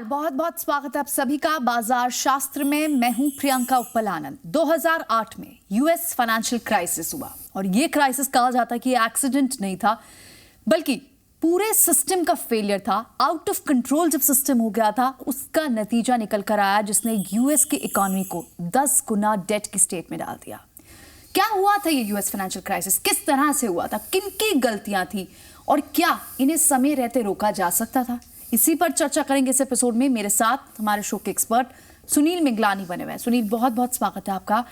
बहुत बहुत स्वागत है आप सभी का बाजार शास्त्र में। मैं हूं प्रियंका उप्पल आनंद। 2008 में यूएस फाइनेंशियल क्राइसिस हुआ और ये क्राइसिस कहा जाता है कि एक्सीडेंट नहीं था बल्कि पूरे सिस्टम का फेलियर था। आउट ऑफ कंट्रोल जब सिस्टम हो गया था उसका नतीजा निकल कर आया जिसने यूएस की इकोनॉमी को 10 गुना डेट की स्टेट में डाल दिया। क्या हुआ था ये यूएस फाइनेंशियल क्राइसिस, किस तरह से हुआ था, किन की गलतियां थी और क्या इन्हें समय रहते रोका जा सकता था, इसी पर चर्चा करेंगे इस एपिसोड में। मेरे साथ हमारे शो के एक्सपर्ट सुनील मिंगलानी बने हुए हैं। सुनील, बहुत बहुत स्वागत है आपका।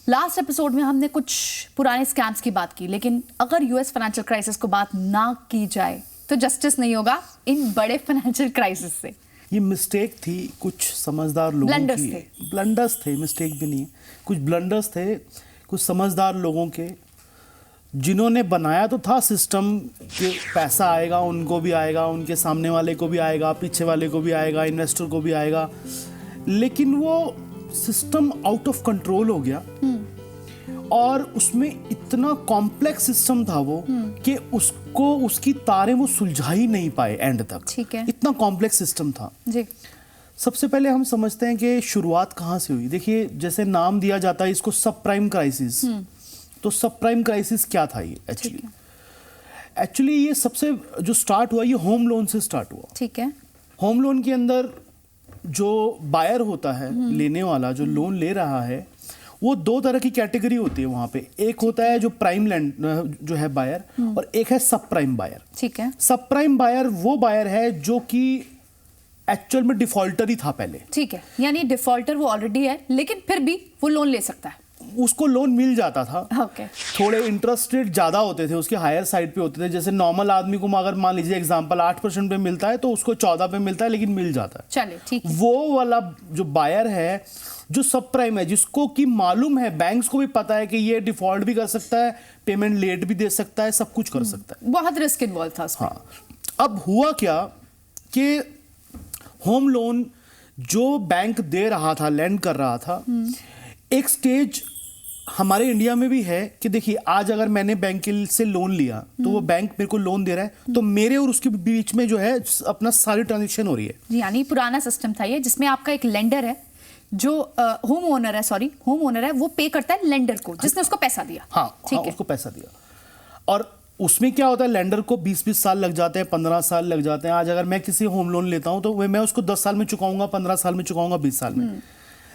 लास्ट एपिसोड में हमने कुछ पुराने स्कैम्स की बात की, लेकिन अगर यूएस फाइनेंशियल क्राइसिस को बात ना की जाए तो जस्टिस नहीं होगा इन बड़े फाइनेंशियल क्राइसिस से। ये मिस्टेक थी कुछ समझदार लोगों की, ब्लंडर्स थे, मिस्टेक भी नहीं, कुछ ब्लंडर्स थे कुछ समझदार लोगों के, जिन्होंने बनाया तो था सिस्टम कि पैसा आएगा, उनको भी आएगा, उनके सामने वाले को भी आएगा, पीछे वाले को भी आएगा, इन्वेस्टर को भी आएगा, लेकिन वो सिस्टम आउट ऑफ कंट्रोल हो गया और उसमें इतना कॉम्प्लेक्स सिस्टम था वो कि उसको उसकी तारें वो सुलझा ही नहीं पाए एंड तक। ठीक है, इतना कॉम्प्लेक्स सिस्टम था जी। सबसे पहले हम समझते हैं कि शुरुआत कहाँ से हुई। देखिए, जैसे नाम दिया जाता है इसको सब प्राइम क्राइसिस, तो सब प्राइम क्राइसिस क्या था ये एक्चुअली ये सबसे जो स्टार्ट हुआ ये होम लोन से स्टार्ट हुआ। ठीक है। होम लोन के अंदर जो बायर होता है, लेने वाला जो लोन ले रहा है, वो दो तरह की कैटेगरी होती है वहां पे। एक होता है जो प्राइम लैंड जो है बायर, और एक है सब प्राइम बायर। ठीक है। सब प्राइम बायर वो बायर है जो कि एक्चुअल में डिफॉल्टर ही था पहले। ठीक है, यानी डिफॉल्टर वो ऑलरेडी है लेकिन फिर भी वो लोन ले सकता है, उसको लोन मिल जाता था। okay. थोड़े इंटरेस्ट रेट ज्यादा होते थे, उसके हायर साइड पे होते थे। जैसे नॉर्मल आदमी को अगर मान लीजिए एग्जांपल 8% पे मिलता है तो उसको 14 पे मिलता है, लेकिन मिल जाता है। चलिए, ठीक है। वो वाला जो बायर है जो सब प्राइम है, जिसको कि मालूम है, बैंक्स को भी पता है कि ये डिफॉल्ट भी कर सकता है, पेमेंट लेट भी दे सकता है, सब कुछ कर सकता है। बहुत रिस्क इन्वॉल्व था उसमें। हाँ, अब हुआ क्या कि होम लोन जो बैंक दे रहा था, लैंड कर रहा था, एक स्टेज हमारे इंडिया में भी है कि देखिए, आज अगर मैंने बैंक से लोन लिया तो वो बैंक मेरे को लोन दे रहा है, तो मेरे और उसके बीच में जो है अपना सारी ट्रांजेक्शन हो रही है। यानी पुराना सिस्टम था ये, जिसमें आपका एक लेंडर है जो होम ओनर है, वो पे करता है लेंडर को जिसने उसको पैसा दिया। हाँ, उसको पैसा दिया। और उसमें क्या होता है, लेंडर को 20 साल लग जाते हैं, 15 साल लग जाते हैं। आज अगर मैं किसी होम लोन लेता हूं तो मैं उसको 10 साल में चुकाऊंगा, 15 साल में चुकाऊंगा, 20 साल में।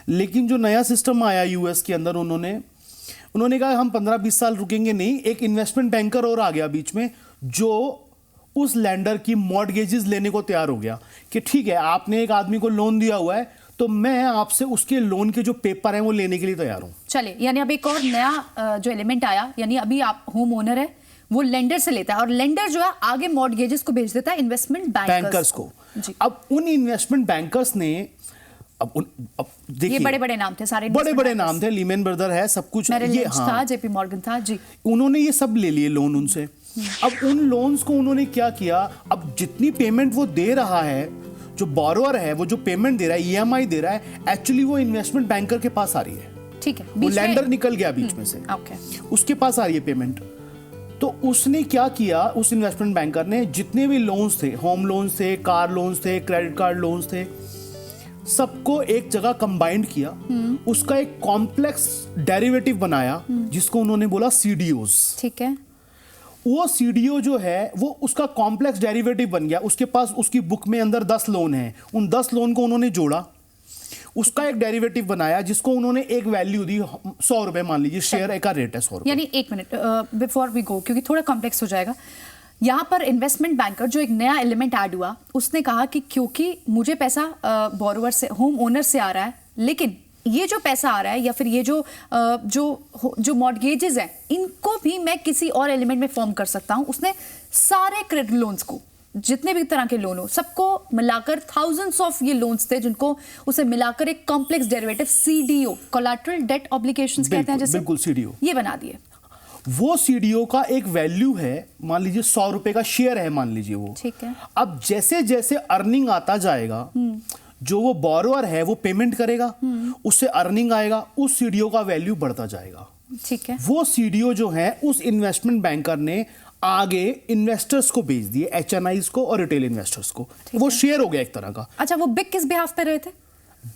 लेकिन जो नया सिस्टम आया यूएस के अंदर, उन्होंने कहा हम 15-20 साल रुकेंगे नहीं। एक इन्वेस्टमेंट बैंकर और आ गया बीच में जो उस लैंडर की मॉर्टगेजेस लेने को तैयार हो गया कि ठीक है, आपने एक आदमी को लोन दिया हुआ है तो मैं आपसे उसके लोन के जो पेपर हैं वो लेने के लिए तैयार हूं। चलिए, यानी अब एक और नया जो एलिमेंट आया, यानी अभी आप होम ओनर है, वो लेंडर से लेता है और लेंडर जो है आगे मॉर्टगेजेस को भेज देता है इन्वेस्टमेंट बैंकर्स को। अब उन इन्वेस्टमेंट बैंकर्स ने अब देखिए, ये बड़े बड़े नाम थे, सारे बड़े नाम थे, लीमन ब्रदर है, सब कुछ ये था, जेपी मॉर्गन था जी। उन्होंने ये सब ले लिए लोन उनसे। अब उन लोन्स को उन्होंने क्या किया, अब जितनी पेमेंट वो दे रहा है, जो बोरोअर है वो जो पेमेंट दे रहा है, ईएमआई दे रहा है, एक्चुअली वो इन्वेस्टमेंट बैंकर के पास आ रही है। ठीक है, वो लैंडर निकल गया बीच में से, उसके पास आ रही है पेमेंट। तो उसने क्या किया, उस इन्वेस्टमेंट बैंकर ने जितने भी लोन्स थे, होम लोन्स थे, कार लोन्स थे, क्रेडिट कार्ड लोन्स थे, सबको एक जगह कंबाइंड किया, उसका एक कॉम्प्लेक्स डेरिवेटिव बनाया जिसको उन्होंने बोला सीडीओस। ठीक है। वो सीडीओ जो है वो उसका कॉम्प्लेक्स डेरिवेटिव बन गया। उसके पास उसकी बुक में अंदर 10 लोन हैं, उन 10 लोन को उन्होंने जोड़ा, उसका एक डेरिवेटिव बनाया जिसको उन्होंने एक वैल्यू दी, 100 रुपए मान लीजिए, शेयर का रेट है 100 रुपए। यानी एक मिनट बिफोर वी गो, क्योंकि थोड़ा कॉम्प्लेक्स हो जाएगा। यहाँ पर इन्वेस्टमेंट बैंकर जो एक नया एलिमेंट ऐड हुआ, उसने कहा कि क्योंकि मुझे पैसा बोरोवर से, होम ओनर से आ रहा है, लेकिन ये जो पैसा आ रहा है या फिर ये जो मॉर्टगेजेस हैं, इनको भी मैं किसी और एलिमेंट में फॉर्म कर सकता हूं। उसने सारे क्रेडिट लोन्स को, जितने भी तरह के लोन हो, सबको मिलाकर थाउजेंड्स ऑफ ये लोन्स थे जिनको उसे मिलाकर एक complex derivative CDO, collateral debt obligations कहते हैं, जैसे बिल्कुल सीडीओ, ये बना दिए। वो सीडीओ का एक वैल्यू है, मान लीजिए 100 रुपए का शेयर है, मान लीजिए वो। ठीक है। अब जैसे जैसे अर्निंग आता जाएगा, जो वो बोरोअर है वो पेमेंट करेगा, उससे अर्निंग आएगा, उस सीडीओ का वैल्यू बढ़ता जाएगा। ठीक है। वो सीडीओ जो है उस इन्वेस्टमेंट बैंकर ने आगे इन्वेस्टर्स को बेच दिए, HNIs को और रिटेल इन्वेस्टर्स को। वो शेयर हो गया एक तरह का। अच्छा, वो बिग किस बिहाफ पे रहे थे?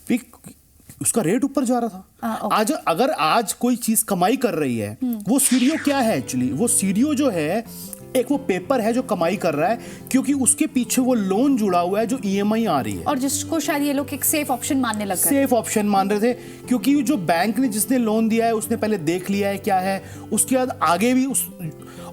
बिग, उसका रेट ऊपर जा रहा था। आज अगर आज कोई चीज कमाई कर रही है, वो सीडीओ क्या है एक्चुअली? वो सीडीओ जो है एक वो पेपर है जो कमाई कर रहा है, क्योंकि उसके पीछे वो लोन जुड़ा हुआ है जो EMI आ रही है, और जिसको शायद ये लोग एक सेफ ऑप्शन मानने लग गए। सेफ ऑप्शन मान रहे थे, क्योंकि जो बैंक ने जिसने लोन दिया है उसने पहले देख लिया है क्या है, उसके बाद आगे भी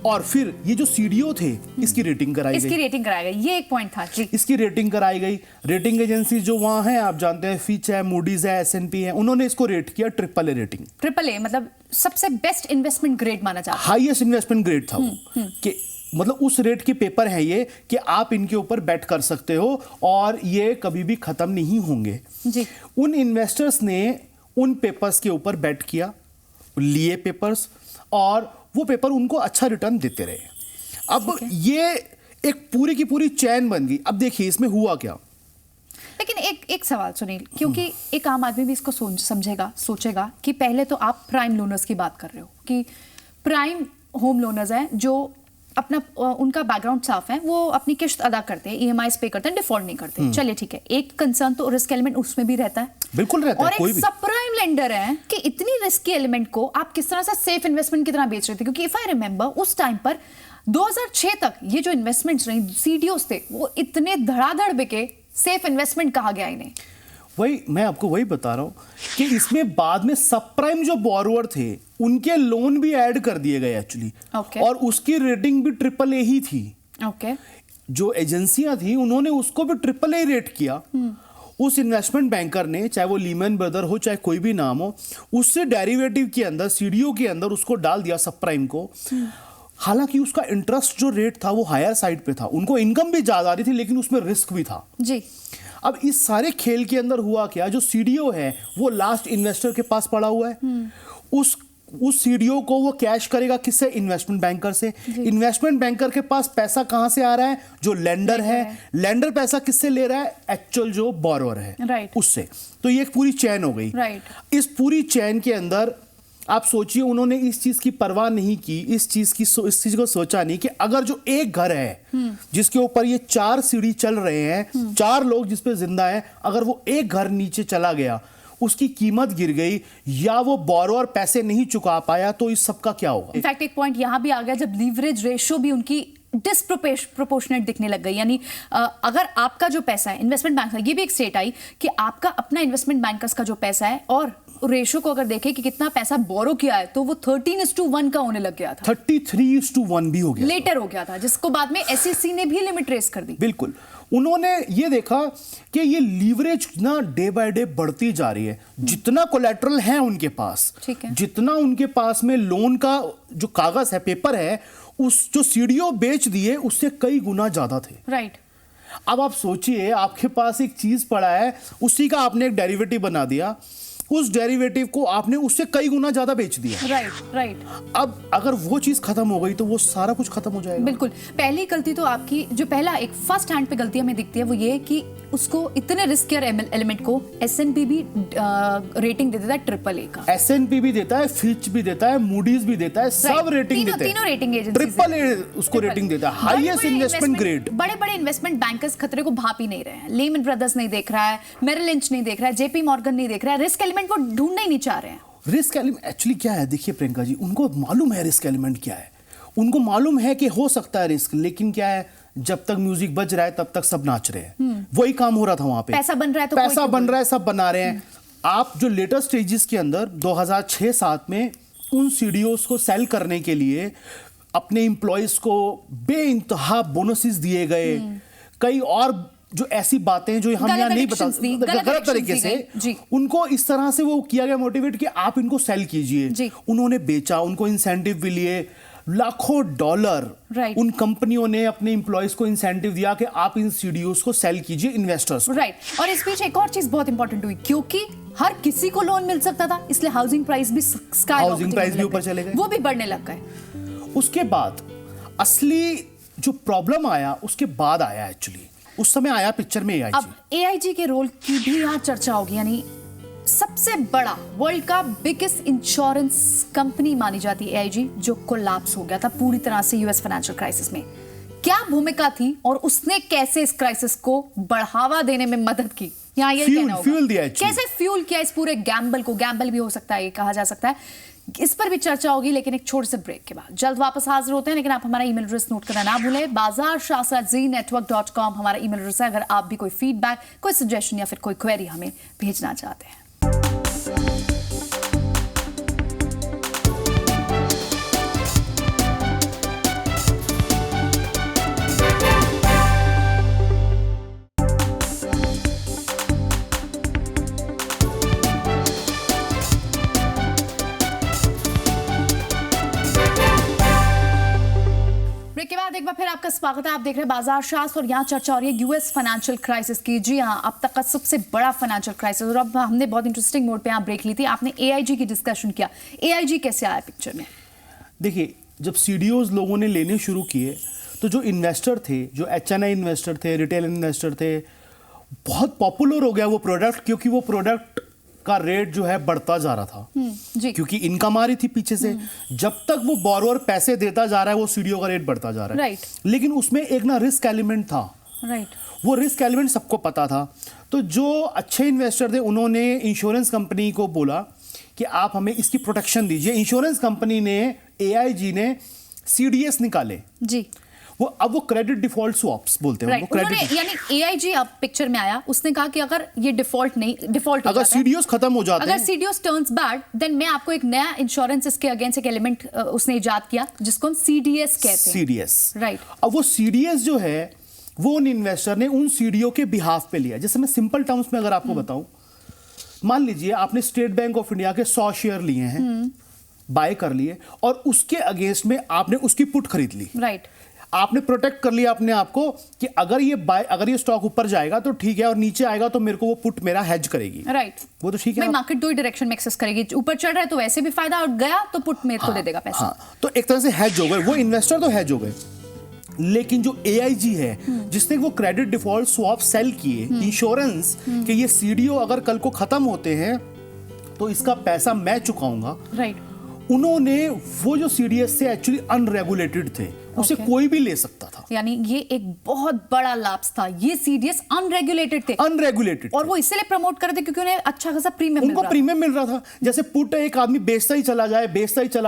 और फिर ये जो सीडीओ थे इसकी रेटिंग कराई गई। ये एक पॉइंट था जी। इसकी रेटिंग कराई गई। रेटिंग एजेंसी जो वहां है आप जानते हैं, फिच है, मूडीज है, S&P है, उन्होंने इसको रेट किया AAA रेटिंग। AAA मतलब सबसे बेस्ट इन्वेस्टमेंट ग्रेड माना जाता है, हाईएस्ट इन्वेस्टमेंट ग्रेड था वो, कि मतलब उस रेट के पेपर है ये कि आप इनके ऊपर बेट कर सकते हो और ये कभी भी खत्म नहीं होंगे जी। उन इन्वेस्टर्स ने उन पेपर्स के ऊपर बेट किया, लिए पेपर्स, और वो पेपर उनको अच्छा रिटर्न देते रहे। अब ये एक पूरी की पूरी चैन बन गई। अब देखिए इसमें हुआ क्या। लेकिन एक सवाल सुनील, क्योंकि एक आम आदमी भी इसको सोचेगा कि पहले तो आप प्राइम लोनर्स की बात कर रहे हो कि प्राइम होम लोनर्स हैं जो अपना उनका बैकग्राउंड साफ है, वो अपनी किश्त अदा करते हैं, EMIs पे करते हैं, डिफॉल्ट नहीं करते। चलिए ठीक है, एक कंसर्न तो रिस्क एलिमेंट उसमें भी रहता है, बिल्कुल रहता है। और एक सब प्राइम लेंडर है कि इतनी रिस्की एलिमेंट को आप किस तरह से सेफ इन्वेस्टमेंट की तरह बेच रहे थे, क्योंकि इफ आई रिमेंबर उस टाइम पर 2006 तक ये जो इन्वेस्टमेंट्स रही, सीडीओस थे, वो इतने धड़ाधड़ बिके, सेफ इन्वेस्टमेंट कहा गया इन्हें। वही मैं आपको वही बता रहा हूं कि इसमें बाद में सब प्राइम जो बोरोवर थे उनके लोन भी ऐड कर दिए गए एक्चुअली, और उसकी रेटिंग भी AAA ही थी। जो एजेंसियां थी उन्होंने उसको भी AAA रेट किया। उस इन्वेस्टमेंट बैंकर ने, चाहे वो लीमन ब्रदर हो चाहे कोई भी नाम हो, उससे डेरिवेटिव के अंदर, सीडीओ के अंदर उसको डाल दिया सब प्राइम को। हालांकि उसका इंटरेस्ट जो रेट था वो हायर साइड पे था, उनको इनकम भी ज्यादा आ रही थी, लेकिन उसमें रिस्क भी था जी। अब इस सारे खेल के अंदर हुआ क्या, जो सीडीओ है वो लास्ट इन्वेस्टर के पास पड़ा हुआ है। उस सीडीओ को वो कैश करेगा किससे? इन्वेस्टमेंट बैंकर से। इन्वेस्टमेंट बैंकर के पास पैसा कहां से आ रहा है? जो लेंडर है। लेंडर पैसा किससे ले रहा है? एक्चुअल जो बोरोवर है उससे। तो ये एक पूरी चैन हो गई। इस पूरी चैन के अंदर आप सोचिए, उन्होंने इस चीज की परवाह नहीं की, इस चीज को सोचा नहीं कि अगर जो एक घर है जिसके ऊपर ये 4 सीढ़ी चल रहे हैं, 4 लोग जिस पे जिंदा हैं, अगर वो एक घर नीचे चला गया, उसकी कीमत गिर गई, या वो बोरोवर पैसे नहीं चुका पाया, तो इस सब का क्या होगा? इनफैक्ट एक पॉइंट यहां भी आ गया जब लीवरेज रेशियो भी उनकी डिस्प्रोपोर्शनेट दिखने लग गई। यानी अगर आपका जो पैसा है इन्वेस्टमेंट बैंक है, ये भी एक स्टेट आई कि आपका अपना इन्वेस्टमेंट बैंकर्स का जो पैसा है और रेशियो को अगर देखें कि कितना पैसा बोरो किया है, तो वो 13:1 का होने लग गया था। 33:1 भी हो गया, लेटर हो गया था, जिसको बाद में SEC ने भी लिमिट रेस कर दी। बिल्कुल, उन्होंने ये देखा कि ये लीवरेज ना डे बाय डे बढ़ती जा रही है। जितना कोलैटरल है उनके पास, जितना उनके पास में लोन का जो कागज है, पेपर है, उस जो सीडीओ बेच दिए उससे कई गुना ज्यादा थे। अब आप सोचिए, आपके पास एक चीज पड़ा है, उसी का आपने एक डेरिवेटिव बना दिया, उस डेरिवेटिव को आपने उससे कई गुना ज्यादा बेच दिया। राइट। अब अगर वो चीज खत्म हो गई तो वो सारा कुछ खत्म हो जाएगा। बिल्कुल। पहली गलती तो आपकी, जो पहला एक फर्स्ट हैंड पे गलती हमें दिखती है, वो ये कि उसको इतने रिस्कियर एलिमेंट को S&P भी रेटिंग दे देता है AAA का। S&P भी देता है, फिच भी देता है, मूडीज भी देता है, सब रेटिंग देते हैं। तीनों रेटिंग एजेंसीज AAA उसको रेटिंग देता है, हाईएस्ट इन्वेस्टमेंट ग्रेड। बड़े इन्वेस्टमेंट बैंकर्स खतरे को भाप ही नहीं रहे हैं। लीमन ब्रदर्स नहीं देख रहा है, मेरिल लिंच नहीं देख रहा है, JP मॉर्गन नहीं देख रहा है, रिस्क एलिमेंट वो ढूंढना ही नहीं चाह रहे हैं। रिस्क एलिमेंट एक्चुअली क्या है? देखिए प्रियंका जी, उनको मालूम है रिस्क एलिमेंट क्या है, उनको मालूम है कि हो सकता है रिस्क, लेकिन क्या है, जब तक म्यूजिक बज रहा है तब तक सब नाच रहे हैं। वही काम हो रहा था वहां पे। पैसा बन रहा है तो पैसा बन रहा है, सब बना रहे हैं। आप जो लेटेस्ट स्टेजेस के अंदर 2006-7 में उन सीडीओस को सेल करने के लिए अपने एम्प्लॉयज को बेइंतहा बोनसेस दिए गए, कई और जो ऐसी बातें जो हम यहाँ नहीं बता, गलत तरीके से उनको इस तरह से वो किया गया मोटिवेट कि आप इनको सेल कीजिए। उन्होंने बेचा, उनको इंसेंटिव भी लिए, लाखों डॉलर उन कंपनियों ने अपने एम्प्लॉयज को इंसेंटिव दिया कि आप इन सीडीओस को सेल कीजिए इन्वेस्टर्स को। और इस बीच एक और चीज बहुत इंपॉर्टेंट हुई, क्योंकि हर किसी को लोन मिल सकता था, इसलिए हाउसिंग प्राइस भी हाउसिंग प्राइस भी ऊपर चले गए, वो भी बढ़ने लग गए। उसके बाद असली जो प्रॉब्लम आया उसके बाद आया, एक्चुअली उस समय आया पिक्चर में AIG। अब AIG के रोल की भी यहाँ चर्चा होगी। यानी सबसे बड़ा वर्ल्ड का बिगेस्ट इंश्योरेंस कंपनी मानी जाती है AIG, जो कोलैप्स हो गया था पूरी तरह से यूएस फाइनेंशियल क्राइसिस में। क्या भूमिका थी और उसने कैसे इस क्राइसिस को बढ़ावा देने में मदद की? यहाँ यही कहना होगा, कैसे फ्यूल किया इस पूरे गैम्बल को? गैम्बल भी हो सकता है, ये कहा जा सकता है। इस पर भी चर्चा होगी, लेकिन एक छोटे से ब्रेक के बाद जल्द वापस हाजिर होते हैं। लेकिन आप हमारा ईमेल एड्रेस नोट करना ना भूलें, bazaarshah@zenetwork.com हमारा ईमेल एड्रेस है। अगर आप भी कोई फीडबैक, कोई सजेशन या फिर कोई क्वेरी हमें भेजना चाहते हैं। ब्रेक के बाद एक बार फिर आपका स्वागत है। आप देख रहे हैं बाजार शास्त्र और यहाँ चर्चा हो रही है यूएस फाइनेंशियल क्राइसिस की। जी हाँ, अब तक का सबसे बड़ा फाइनेंशियल क्राइसिस। और अब हमने बहुत इंटरेस्टिंग मोड पे यहाँ ब्रेक ली थी, आपने AIG की डिस्कशन किया। AIG कैसे आया पिक्चर में? देखिए, जब CDOs लोगों ने लेने शुरू किए तो जो इन्वेस्टर थे, जो HNI इन्वेस्टर थे, रिटेल इन्वेस्टर थे, बहुत पॉपुलर हो गया वो प्रोडक्ट, क्योंकि वो प्रोडक्ट का रेट जो है बढ़ता जा रहा था। जी। क्योंकि इनकम आ रही थी पीछे से। जब तक वो बोरोवर पैसे देता जा रहा है, वो CDO का रेट बढ़ता जा रहा है। राइट। लेकिन उसमें एक ना रिस्क एलिमेंट था। राइट। वो रिस्क एलिमेंट सबको पता था। तो जो अच्छे इन्वेस्टर थे, उन्होंने इंश्योरेंस कंपनी को बोला कि आप हमें इसकी प्रोटेक्शन दीजिए। इंश्योरेंस कंपनी ने, AIG ने CDS निकाले। जी। अब वो क्रेडिट डिफॉल्ट स्वैप्स बोलते हैं। वो क्रेडिट, यानी AIG अब पिक्चर में आया, उसने कहा कि अगर ये डिफॉल्ट अगर CDOs खत्म हो जाते हैं, अगर CDOs टर्न्स बैड, देन मैं आपको एक नया इंश्योरेंस इसके अगेंस्ट एक एलिमेंट उसने इजाद किया, जिसको हम CDS कहते हैं। CDS, right. अब वो CDS जो है, वो उन इन्वेस्टर ने उन CDO के बिहाफ पे लिया। जैसे मैं सिंपल टर्म्स में अगर आपको बताऊं, मान लीजिए आपने स्टेट बैंक ऑफ इंडिया के 100 शेयर लिए हैं, बाय कर लिए, और उसके अगेंस्ट में आपने उसकी पुट खरीद ली। राइट। आपने प्रोटेक्ट कर लिया अपने आप को कि अगर ये स्टॉक ऊपर जाएगा तो ठीक है, और नीचे आएगा तो मेरे को वो पुट मेरा हेज करेगी। राइट। वो तो ठीक है, मार्केट दो ही डायरेक्शन में एक्सेस करेगी, ऊपर चढ़ रहा है तो वैसे भी फायदा, और गया तो पुट मेरे को दे देगा पैसा। हाँ, तो एक तरह से हेज हो गए वो इन्वेस्टर, तो हेज हो गए। लेकिन जो AIG है, जिसने वो क्रेडिट डिफॉल्ट स्वैप सेल किए, इंश्योरेंस कि ये CDO अगर कल को खत्म होते हैं तो इसका पैसा मैं चुकाऊंगा। राइट। उन्होंने वो जो CDS से एक्चुअली अनरेगुलेटेड थे, उसे कोई भी ले सकता था। यानी ये एक बहुत बड़ा लाभ था। ये CDS अनरेगुलेटेड थे, और वो इसलिए प्रमोट कर रहे थे क्योंकि उन्हें अच्छा खासा प्रीमियम उनको प्रीमियम मिल रहा था। जैसे पुट एक आदमी बेचता ही चला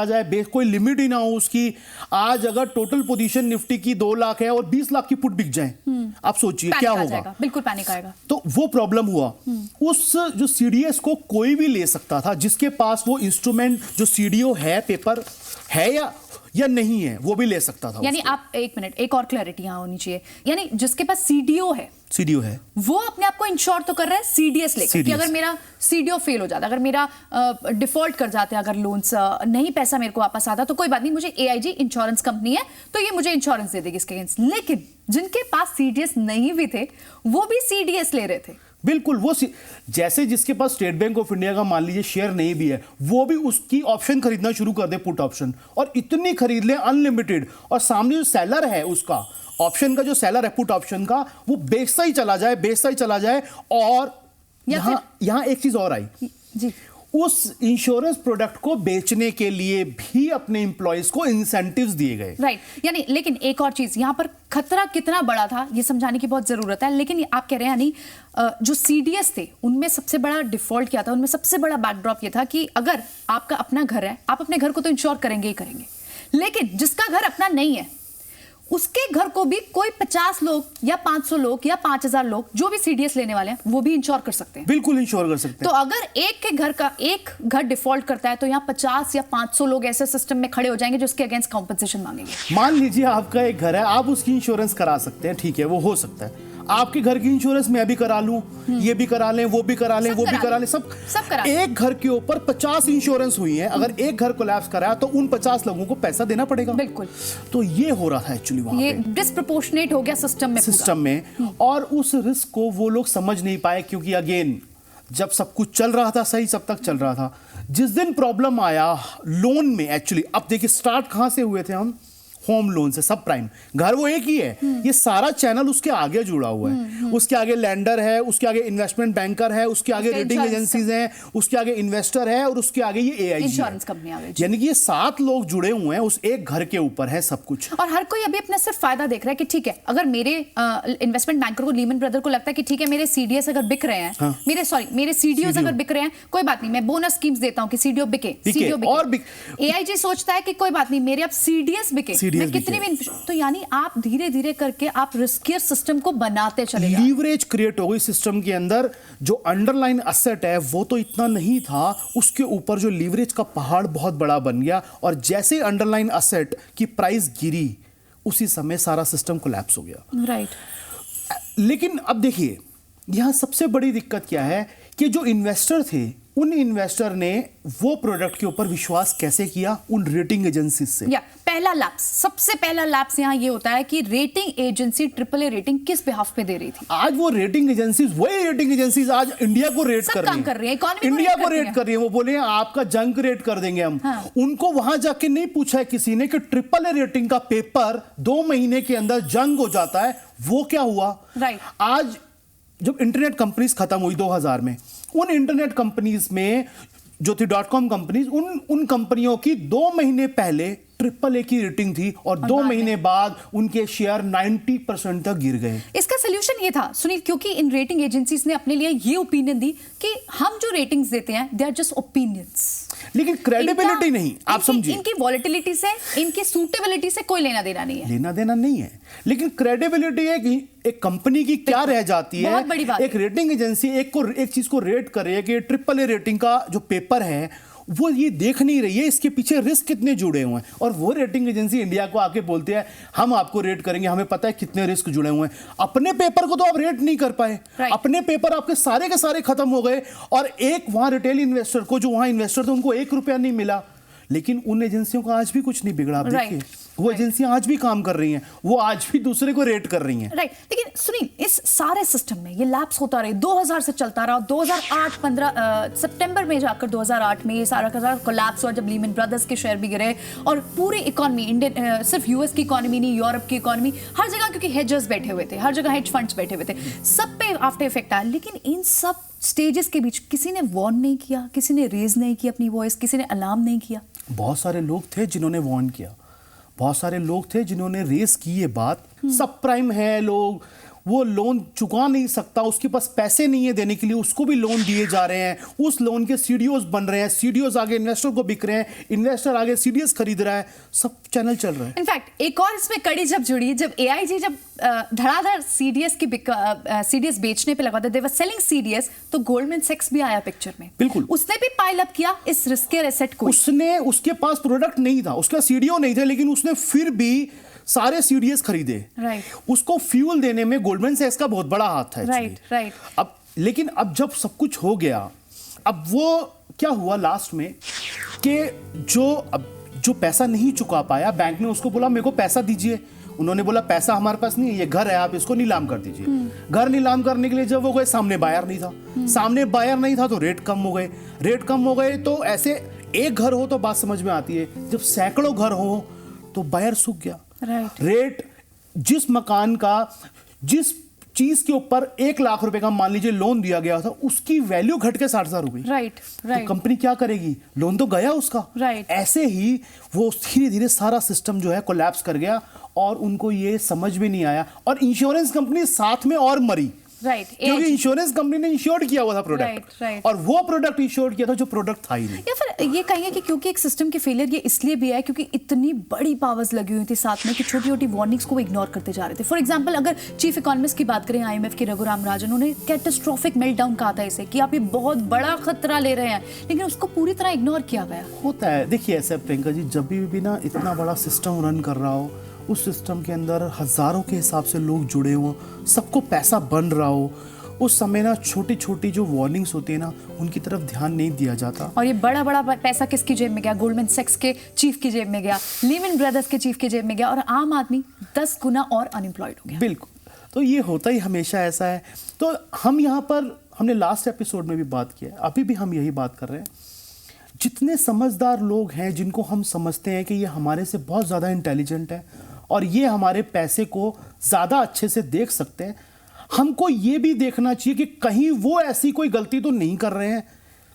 जाए, कोई लिमिट ही ना हो उसकी। आज अगर टोटल पोजीशन निफ्टी की 2 लाख है और 20 लाख की पुट बिक जाए, आप सोचिए क्या होगा। बिल्कुल पैनिक आएगा। तो वो प्रॉब्लम हुआ। उस जो CDS को कोई भी ले सकता था, जिसके पास वो इंस्ट्रूमेंट जो CDO है, पेपर है या नहीं है, वो भी ले सकता था। यानी आप एक मिनट, एक और क्लैरिटी यहाँ होनी चाहिए। यानी जिसके पास CDO है, वो अपने आप को इंश्योर तो कर रहा है CDS लेकर, कि अगर मेरा CDO फेल हो जाता, अगर मेरा डिफॉल्ट कर जाते हैं, अगर लोन्स नहीं, पैसा मेरे को वापस आता, तो कोई बात नहीं, मुझे AIG इंश्योरेंस कंपनी है तो ये मुझे इंश्योरेंस दे देगी इसके अगेंस्ट। लेकिन जिनके पास CDS नहीं भी थे, वो भी CDS ले रहे थे। बिल्कुल, वो जैसे जिसके पास स्टेट बैंक ऑफ इंडिया का मान लीजिए शेयर नहीं भी है, वो भी उसकी ऑप्शन खरीदना शुरू कर दे, पुट ऑप्शन, और इतनी खरीद ले अनलिमिटेड। और सामने जो सेलर है, उसका ऑप्शन का जो सेलर है पुट ऑप्शन का, वो बेचता ही चला जाए। और यहाँ एक चीज और आई जी, उस इंश्योरेंस प्रोडक्ट को बेचने के लिए भी अपने एम्प्लॉइज को इंसेंटिव्स दिए गए। राइट। यानी लेकिन एक और चीज, यहाँ पर खतरा कितना बड़ा था ये समझाने की बहुत जरूरत है। लेकिन आप कह रहे हैं यानी जो CDS थे, उनमें सबसे बड़ा डिफॉल्ट क्या था, उनमें सबसे बड़ा बैकड्रॉप ये था कि अगर आपका अपना घर है, आप अपने घर को तो इंश्योर करेंगे ही करेंगे, लेकिन जिसका घर अपना नहीं है, उसके घर को भी कोई 50 लोग या 500 लोग या 5000 लोग जो भी CDS लेने वाले हैं, वो भी इंश्योर कर सकते हैं। बिल्कुल इंश्योर कर सकते हैं। तो अगर एक के घर का एक घर डिफॉल्ट करता है, तो यहाँ 50 या 500 लोग ऐसे सिस्टम में खड़े हो जाएंगे जो उसके अगेंस्ट कॉम्पनसेशन मांगेंगे। मान लीजिए आपका एक घर है, आप उसकी इंश्योरेंस करा सकते हैं, ठीक है, वो हो सकता है। आपके घर की इंश्योरेंस मैं भी करा लूं, ये भी करा लें, वो भी करा लें, वो भी करा लें, सब करा लें। एक घर के ऊपर 50 इंश्योरेंस हुई है, अगर एक घर कोलैप्स कराया तो उन 50 लोगों को पैसा देना पड़ेगा। बिल्कुल। तो ये हो रहा था एक्चुअली वहां पे, ये डिस्प्रपोर्शनेट हो गया सिस्टम में। और उस रिस्क को वो लोग समझ नहीं पाए, क्योंकि अगेन जब सब कुछ चल रहा था सही, सब तक चल रहा था, जिस दिन प्रॉब्लम आया लोन में, एक्चुअली अब देखिए स्टार्ट कहां से हुए थे हम, होम लोन से, सब प्राइम, घर वो एक ही है, ये सारा चैनल उसके आगे जुड़ा हुआ है। उसके आगे लैंडर है, उसके आगे इन्वेस्टमेंट बैंकर है, उसके आगे रेटिंग एजेंसीज हैं, उसके आगे इन्वेस्टर है, और उसके आगे ये एआईजी इंश्योरेंस कंपनी आ गई। यानी कि ये 7 लोग जुड़े हुए हैं, उस एक घर के ऊपर है सब कुछ। और हर कोई अभी अपना सिर्फ फायदा देख रहा है कि ठीक है, अगर मेरे इन्वेस्टमेंट बैंकर को, लीमन ब्रदर को लगता है कि ठीक है मेरे सीडीएस अगर बिक रहे हैं, हाँ। मेरे सीडीओस अगर बिक रहे हैं, कोई बात नहीं, मैं बोनस स्कीम्स देता हूं कि सीडीओ बिके, सीडीओ और बिके। एआईजी सोचता है कि कोई बात नहीं, मेरे अब सीडीएस बिके, मैं कितनी भी, तो यानी आप धीरे धीरे करके आप रिस्कियर सिस्टम को बनाते चले जाते हैं। लीवरेज क्रिएट हो गई सिस्टम के अंदर, जो अंडरलाइन असेट है वो तो इतना नहीं था, उसके ऊपर जो लीवरेज का पहाड़ बहुत बड़ा बन गया, और जैसे अंडरलाइन असेट की प्राइस गिरी उसी समय सारा सिस्टम कोलैप्स हो गया। राइट। लेकिन अब देखिए यहां सबसे बड़ी दिक्कत क्या है कि जो इन्वेस्टर थे, उन इन्वेस्टर ने वो प्रोडक्ट के ऊपर विश्वास कैसे किया? उन रेटिंग एजेंसी से। या पहला लैप्स, सबसे पहला लैप्स यहाँ ये होता है कि रेटिंग एजेंसी AAA रेटिंग किस बिहाफ पे दे रही थी? आज वो रेटिंग एजेंसीज, वही रेटिंग एजेंसीज आज इंडिया को रेट कर रही है, इंडिया को रेट कर रही है। वो बोले आपका जंक रेट कर देंगे हम। हाँ। उनको वहां जाके नहीं पूछा है किसी ने कि AAA रेटिंग का पेपर 2 महीने के अंदर जंग हो जाता है, वो क्या हुआ? राइट। आज जब इंटरनेट कंपनीज खत्म हुई 2000 में, उन इंटरनेट कंपनीज में जो थी .com कंपनीज, उन कंपनियों की 2 महीने पहले AAA की रेटिंग थी, और 2 महीने बाद उनके शेयर 90% तक गिर गए। इसका सोल्यूशन ये था सुनील, क्योंकि इन रेटिंग एजेंसीज ने अपने लिए ये ओपिनियन दी कि हम जो रेटिंग्स देते हैं दे आर जस्ट ओपिनियंस, लेकिन क्रेडिबिलिटी नहीं। आप समझिए, इनकी वॉलेटिलिटी से, इनकी सूटेबिलिटी से कोई लेना देना नहीं है। लेना देना नहीं है, लेकिन क्रेडिबिलिटी है कि एक कंपनी की क्या रह जाती है। बहुत बड़ी बात एक रेटिंग एजेंसी एक चीज को रेट करे है कि AAA रेटिंग का जो पेपर है वो ये देख नहीं रही है इसके पीछे रिस्क कितने जुड़े हुए हैं, और वो रेटिंग एजेंसी इंडिया को आके बोलते हैं हम आपको रेट करेंगे, हमें पता है कितने रिस्क जुड़े हुए हैं। अपने पेपर को तो आप रेट नहीं कर पाए। अपने पेपर आपके सारे के सारे खत्म हो गए, और एक वहां रिटेल इन्वेस्टर को, जो वहां इन्वेस्टर थे, उनको 1 रुपया नहीं मिला। लेकिन उन एजेंसियों का आज भी कुछ नहीं बिगड़ा। आप देखिए वो एजेंसियां आज भी काम कर रही हैं, वो आज भी दूसरे को रेट कर रही हैं। राइट। लेकिन सुनील, इस सारे सिस्टम में ये लैप्स होता रहे, 2000 से चलता रहा, 2008-15 सितंबर में जाकर 2008 में ये सारा का सारा कोलैप्स हुआ, जब लीमन ब्रदर्स के शेयर भी गिरे, और पूरी इकोनॉमी, इंडियन सिर्फ यूएस की इकोनॉमी नहीं, यूरोप की इकोनॉमी, हर जगह, क्योंकि हेजर्स बैठे हुए थे, हर जगह हेज फंड्स बैठे हुए थे, सब पे आफ्टर इफेक्ट आया। लेकिन इन सब स्टेजेस के बीच किसी ने वार्न नहीं किया, किसी ने रेज नहीं की अपनी वॉइस, किसी ने अलार्म नहीं किया। बहुत सारे लोग थे जिन्होंने वार्न किया, बहुत सारे लोग थे जिन्होंने रेस की ये बात। सब प्राइम है, लोग वो लोन चुका नहीं सकता, उसके पास पैसे नहीं है देने के लिए, उसको भी लोन दिए जा रहे हैं, उस लोन के सीडीओस बन रहे हैं, सीडीओस आगे इन्वेस्टर को बिक रहे हैं, इन्वेस्टर आगे सीडीएस खरीद रहा है, सब चैनल चल रहा है। इनफैक्ट एक और इसमें कड़ी जब जुड़ी, जब एआईजी जब धड़ाधड़ सीडीएस बेचने पे लगा था, दे वर सेलिंग सीडीएस, तो गोल्डमैन सैक्स भी आया पिक्चर में। बिल्कुल, उसने भी पाइल अप किया इस रिस्कियर एसेट को। उसके पास प्रोडक्ट नहीं था, उसका सीडीओ नहीं था, लेकिन उसने फिर भी सारे सीडीएस खरीदे। उसको फ्यूल देने में गोल्डमैन सैक्स का बहुत बड़ा हाथ था। राइट। अब लेकिन अब जब सब कुछ हो गया, अब वो क्या हुआ लास्ट में कि जो पैसा नहीं चुका पाया, बैंक ने उसको बोला मेरे को पैसा दीजिए। उन्होंने बोला पैसा हमारे पास नहीं है, ये घर है, आप इसको नीलाम कर दीजिए। घर नीलाम करने के लिए जब वो गए, सामने बायर नहीं था, तो रेट कम हो गए। तो ऐसे एक घर हो तो बात समझ में आती है, जब सैकड़ों घर हो तो बायर सूख गया। रेट, जिस मकान का, जिस चीज के ऊपर 1 लाख रुपए का मान लीजिए लोन दिया गया था, उसकी वैल्यू घट के 60,000 हो गई। राइट। तो कंपनी क्या करेगी? लोन तो गया उसका। ऐसे ही वो धीरे धीरे सारा सिस्टम जो है कोलैप्स कर गया, और उनको ये समझ में नहीं आया, और इंश्योरेंस कंपनी साथ में और मरी। क्योंकि इंश्योरेंस कंपनी ने इंश्योर्ड किया हुआ था प्रोडक्ट, और वो प्रोडक्ट इंश्योर्ड किया था जो प्रोडक्ट था ही नहीं। या फिर ये कहेंगे कि क्योंकि एक सिस्टम के फेलियर ये इसलिए भी है क्योंकि इतनी बड़ी पावर्स लगी हुई थी साथ में कि छोटी छोटी वार्निंग्स को वो इग्नोर करते जा रहे थे। फॉर एग्जांपल, अगर चीफ इकोनॉमिस्ट की बात करें, IMF के रघुराम राजन, उन्होंने कैटास्ट्रोफिक मेल्टडाउन कहा था इसे, कि आप ये बहुत बड़ा खतरा ले रहे हैं, लेकिन उसको पूरी तरह इग्नोर किया गया। होता है, देखिए ऐसा प्रियंका जी, जब भी ना इतना बड़ा सिस्टम रन कर रहा हो, उस सिस्टम के अंदर हजारों के हिसाब से लोग जुड़े हो, सबको पैसा बन रहा हो, उस समय ना छोटी छोटी जो वार्निंग्स होती है ना, उनकी तरफ ध्यान नहीं दिया जाता। और ये बड़ा बड़ा पैसा किसकी जेब में गया? गोल्डमैन सैक्स के चीफ की जेब में गया, लीमन ब्रदर्स के चीफ की जेब में गया, और आम आदमी 10 गुना और अनएम्प्लॉयड हो गया। बिल्कुल, तो ये होता ही हमेशा ऐसा है। तो हम यहाँ पर, हमने लास्ट एपिसोड में भी बात किया है, अभी भी हम यही बात कर रहे हैं, जितने समझदार लोग हैं जिनको हम समझते हैं कि ये हमारे से बहुत ज़्यादा इंटेलिजेंट है और ये हमारे पैसे को ज़्यादा अच्छे से देख सकते हैं, हमको ये भी देखना चाहिए कि कहीं वो ऐसी कोई गलती तो नहीं कर रहे हैं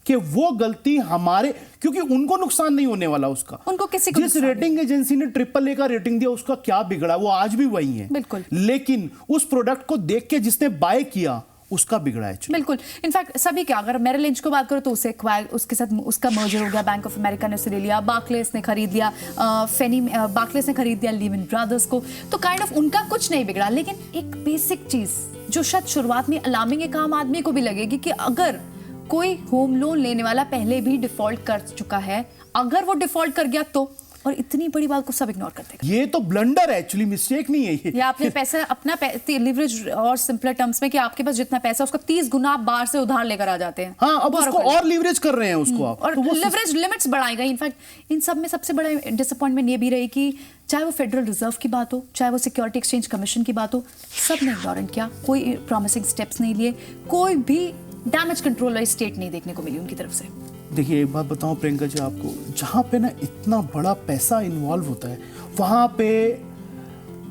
कि वो गलती हमारे, क्योंकि उनको नुकसान नहीं होने वाला उसका, उनको किसी को जिस रेटिंग एजेंसी ने AAA का रेटिंग दिया उसका क्या बिगड़ा, वो आज भी वही है। बिल्कुल। लेकिन उस प्रोडक्ट को देख के जिसने बाय किया उसका बिगड़ा है। बिल्कुल, इनफैक्ट सभी क्या, अगर मेरिल लिंच को बात करो तो उसे उसके साथ उसका मर्जर हो गया, बैंक ऑफ अमेरिका ने उसे ले लिया, बार्कलेस ने खरीद लिया, बार्कलेस ने खरीद लिया लीमन ब्रदर्स को, तो काइंड ऑफ उनका कुछ नहीं बिगड़ा। लेकिन एक बेसिक चीज जो शायद शुरुआत में अलार्मिंग एक आम आदमी को भी लगेगी कि अगर कोई होम लोन लेने वाला पहले भी डिफॉल्ट कर चुका है, अगर वो डिफॉल्ट कर गया तो, और इतनी बड़ी बात को सब इग्नोर कर देगा। ये तो ब्लंडर है, एक्चुअली मिस्टेक नहीं है ये। या आपने पैसा अपना लिवरेज, और सिंपलर टर्म्स में कि आपके पास जितना पैसा उसका 30 गुना आप बाहर से उधार लेकर आ जाते हैं। हाँ, अब उसको और लीवरेज कर रहे हैं उसको आप, और तो लिवरेज लिमिट्स बढ़ाई गई। इनफैक्ट इन सब में सबसे बड़ा डिसअपॉइंटमेंट ये भी रही कि चाहे वो फेडरल रिजर्व की बात हो, चाहे वो सिक्योरिटी एक्सचेंज कमीशन की बात हो, सब ने इग्नोर किया, कोई प्रॉमिसिंग स्टेप्स नहीं लिए, कोई भी डैमेज कंट्रोल वाली स्टेट नहीं देखने को मिली उनकी तरफ से। देखिए एक बात बताऊं प्रियंका जी आपको, जहाँ पे ना इतना बड़ा पैसा इन्वॉल्व होता है वहाँ पे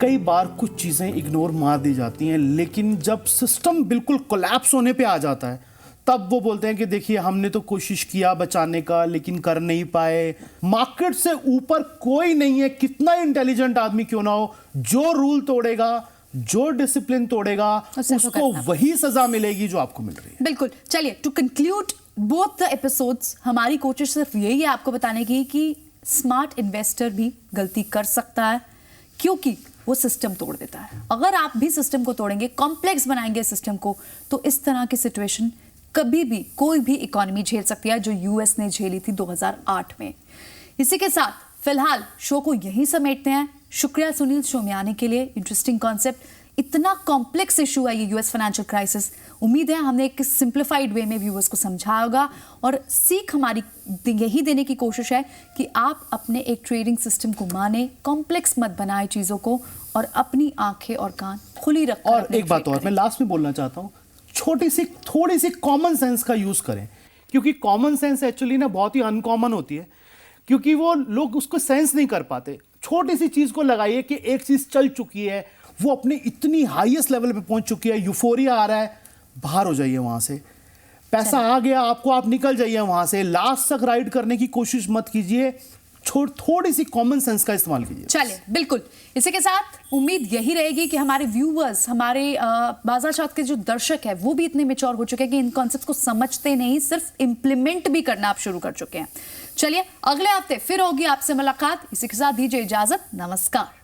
कई बार कुछ चीज़ें इग्नोर मार दी जाती हैं, लेकिन जब सिस्टम बिल्कुल कोलैप्स होने पे आ जाता है तब वो बोलते हैं कि देखिए हमने तो कोशिश किया बचाने का लेकिन कर नहीं पाए। मार्केट से ऊपर कोई नहीं है, कितना इंटेलिजेंट आदमी क्यों ना हो, जो रूल तोड़ेगा, जो डिसिप्लिन तोड़ेगा उसको वही सजा मिलेगी जो आपको मिल रही है। बिल्कुल। चलिए, to conclude both the episodes, हमारी कोशिश सिर्फ यही है आपको बताने की कि स्मार्ट इन्वेस्टर भी गलती कर सकता है क्योंकि वो सिस्टम तोड़ देता है। अगर आप भी सिस्टम को तोड़ेंगे, कॉम्प्लेक्स बनाएंगे सिस्टम को, तो इस तरह की सिचुएशन कभी भी कोई भी इकोनॉमी झेल सकती है जो यूएस ने झेली थी 2008 में। इसी के साथ फिलहाल शो को यहीं समेटते हैं। शुक्रिया सुनील शो में आने के लिए। इंटरेस्टिंग कॉन्सेप्ट, इतना कॉम्प्लेक्स इशू है ये यूएस फाइनेंशियल क्राइसिस। उम्मीद है हमने एक सिंप्लीफाइड वे में व्यूअर्स को समझाया होगा, और सीख हमारी यही देने की कोशिश है कि आप अपने एक ट्रेडिंग सिस्टम को माने, कॉम्प्लेक्स मत बनाए चीजों को, और अपनी आंखें और कान खुली रखकर। और एक बात और मैं लास्ट में बोलना चाहता हूँ, थोड़ी सी कॉमन सेंस का यूज करें, क्योंकि कॉमन सेंस एक्चुअली ना बहुत ही अनकॉमन होती है, क्योंकि वो लोग उसको सेंस नहीं कर पाते। छोटी सी चीज को लगाइए कि एक चीज चल चुकी है, वो अपनी इतनी हाईएस्ट लेवल पे पहुंच चुकी है, यूफोरिया आ रहा है, बाहर हो जाइए वहां से। पैसा आ गया आपको, आप निकल जाइए वहां से, लास्ट तक राइड करने की कोशिश मत कीजिए, थोड़ी सी कॉमन सेंस का इस्तेमाल कीजिए। चलिए, बिल्कुल। इसी के साथ उम्मीद यही रहेगी कि हमारे व्यूअर्स, हमारे बाजार शास्त्र के जो दर्शक है वो भी इतने मैच्योर हो चुके हैं कि इन कॉन्सेप्ट्स को समझते नहीं, सिर्फ इंप्लीमेंट भी करना आप शुरू कर चुके हैं। चलिए, अगले हफ्ते फिर होगी आपसे मुलाकात। इसी के साथ दीजिए इजाजत। नमस्कार।